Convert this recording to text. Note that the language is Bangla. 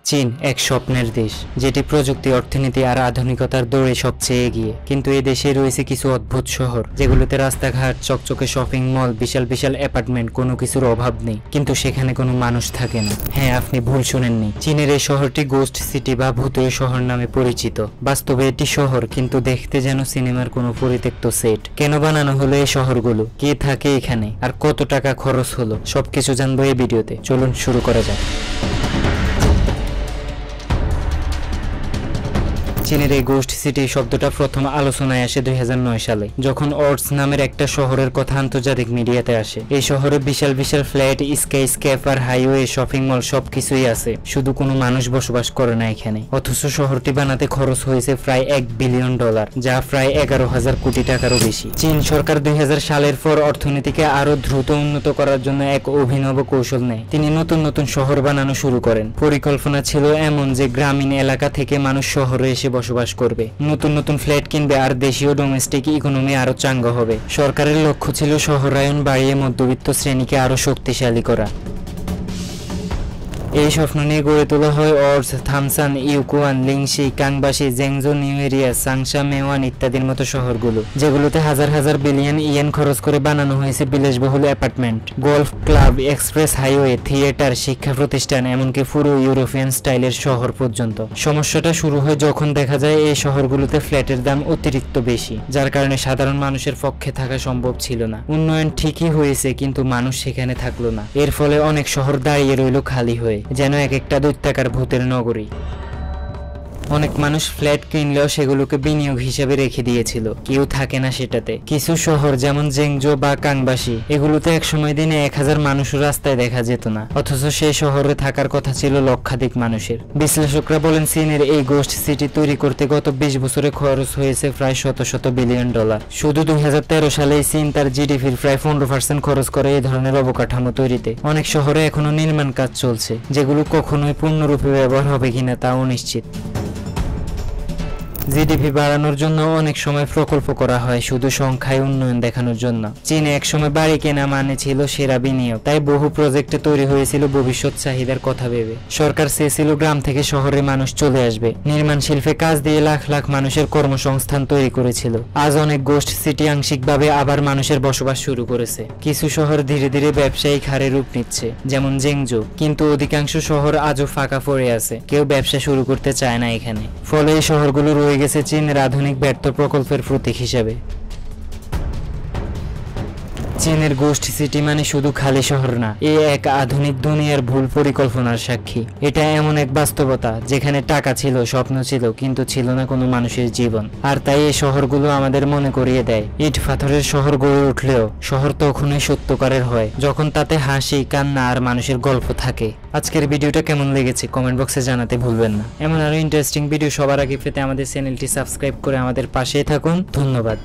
চীন এক স্বপ্নের দেশ, যেটি প্রযুক্তি, অর্থনীতি আর আধুনিকতার দৌড়ে সবচেয়ে এগিয়ে। কিন্তু এই দেশে রয়েছে কিছু অদ্ভুত শহর, যেগুলোতে রাস্তাঘাট, চকচকে শপিং মল, বিশাল বিশাল অ্যাপার্টমেন্ট, কোনো কিছুর অভাব নেই, কিন্তু সেখানে কোনো মানুষ থাকে না। হ্যাঁ, আপনি ভুল শুনেননি। চীনের এই শহরটি গোস্ট সিটি বা ভূতের শহর নামে পরিচিত। বাস্তবে এটি শহর, কিন্তু দেখতে যেন সিনেমার কোনো পরিত্যক্ত সেট। কেন বানানো হলো এই শহরগুলো, কে থাকে এখানে, আর কত টাকা খরচ হলো, সবকিছু জানবো এই ভিডিওতে। চলুন শুরু করা যাক। চীনের এই গোস্ট সিটি শব্দটা প্রথম আলোচনায় আসে 2009 সালে, যখন অর্ডস নামের একটা শহরের কথা আন্তর্জাতিক মিডিয়াতে আসে। এই শহরে বিশাল বিশাল flat, skyscraper, highway, shopping mall সবকিছুই আছে, শুধু কোনো মানুষ বসবাস করে না এখানে। অথচ শহরটি বানাতে খরচ হয়েছে প্রায় $1 বিলিয়ন, যা প্রায় 11,000 কোটি টাকারও বেশি। চীন সরকার 2000 সালের পর অর্থনীতিকে আরো দ্রুত উন্নত করার জন্য এক অভিনব কৌশল নেয়। তিনি নতুন নতুন শহর বানানো শুরু করেন। পরিকল্পনা ছিল এমন যে গ্রামীণ এলাকা থেকে মানুষ শহরে এসে বসবাস করবে, নতুন নতুন ফ্ল্যাট কিনবে, আর দেশীয় ডোমেস্টিক ইকোনমি আরো চাঙ্গা হবে। সরকারের লক্ষ্য ছিল শহরায়ন বাড়িয়ে মধ্যবিত্ত শ্রেণীকে আরো শক্তিশালী করা। এই স্বপ্ন নিয়ে গড়ে তোলা হয় অর্স, থামসান, ইউকুয়ান, লিংশি, কাংবাসি, জেংজো, নিউ এরিয়া, সাংশা, মেওয়ান ইত্যাদির মতো শহরগুলো, যেগুলোতে হাজার হাজার বিলিয়ন ইয়েন খরচ করে বানানো হয়েছে বিলাসবহুল apartment, golf club, express highway, theatre, শিক্ষা প্রতিষ্ঠান, এমনকি পুরো ইউরোপিয়ান স্টাইলের শহর পর্যন্ত। সমস্যাটা শুরু হয় যখন দেখা যায় এই শহরগুলোতে ফ্ল্যাটের দাম অতিরিক্ত বেশি, যার কারণে সাধারণ মানুষের পক্ষে থাকা সম্ভব ছিল না। উন্নয়ন ঠিকই হয়েছে, কিন্তু মানুষ সেখানে থাকলো না। এর ফলে অনেক শহর দাঁড়িয়ে রইল খালি হয়ে, যেন এক একটা দৈত্যাকার ভূতের নগরী। অনেক মানুষ ফ্ল্যাট কিনলেও সেগুলোকে বিনিয়োগ হিসেবে রেখে দিয়েছিল, কেউ থাকে না সেটাতে। কিছু শহর যেমন জেংজো বা কাংবাসি, এগুলোতে একসময় দিনে 1000 মানুষও রাস্তায় দেখা যেত না, অথচ সেই শহরে থাকার কথা ছিল লক্ষাধিক মানুষের। বিশ্লেষকরা বলেন চীনের এই গোস্ট সিটি তৈরি করতে গত 20 বছরে খরচ হয়েছে প্রায় শত বিলিয়ন ডলার। শুধু 2013 সালে চীন তার জিডিপির প্রায় 15% খরচ করে এই ধরনের অবকাঠামো তৈরিতে। অনেক শহরে এখনো নির্মাণ কাজ চলছে, যেগুলো কখনোই পূর্ণরূপে ব্যবহার হবে কিনা তা অনিশ্চিত। জিডিপি বাড়ানোর জন্য অনেক সময় প্রকল্প করা হয় শুধু সংখ্যায় উন্নয়ন দেখানোর জন্য। চীনে একসময় বাড়ি কেনা মানে ছিল সেরা বিনিয়োগ, তাই বহু প্রজেক্টে তৈরি হয়েছিল ভবিষ্যৎ চাহিদার কথা ভেবে। সরকার চেয়েছিল গ্রাম থেকে শহরে মানুষ চলে আসবে, নির্মাণ শিল্পে কাজ দিয়ে লাখ লাখ মানুষের কর্মসংস্থান তৈরি করেছিল। আজ অনেক গোস্ট সিটি আংশিকভাবে আবার মানুষের বসবাস শুরু করেছে। কিছু শহর ধীরে ধীরে ব্যবসায়িক হারে রূপ নিচ্ছে, যেমন জেংজো, কিন্তু অধিকাংশ শহর আজও ফাঁকা পড়ে আছে, কেউ ব্যবসা শুরু করতে চায় না এখানে। ফলে এই শহরগুলো রয়ে গেছে চীনের আধুনিক ব্যর্থ প্রকল্পের প্রতীক হিসেবে। চীনের গোস্ট সিটি মানে শুধু খালি শহর না, এ এক আধুনিক দুনিয়ার ভুল পরিকল্পনার সাক্ষী। এটা এমন এক বাস্তবতা যেখানে টাকা ছিল, স্বপ্ন ছিল, কিন্তু ছিল না কোনো মানুষের জীবন। আর তাই এই শহরগুলো আমাদের মনে করিয়ে দেয়, ইট পাথরের শহর গড়ে উঠলেও শহর তখনই সত্যকারের হয় যখন তাতে হাসি, কান্না আর মানুষের গল্প থাকে। আজকের ভিডিওটা কেমন লেগেছে কমেন্ট বক্সে জানাতে ভুলবেন না। এমন আরো ইন্টারেস্টিং ভিডিও সবার আগে পেতে আমাদের চ্যানেলটি সাবস্ক্রাইব করে আমাদের পাশেই থাকুন। ধন্যবাদ।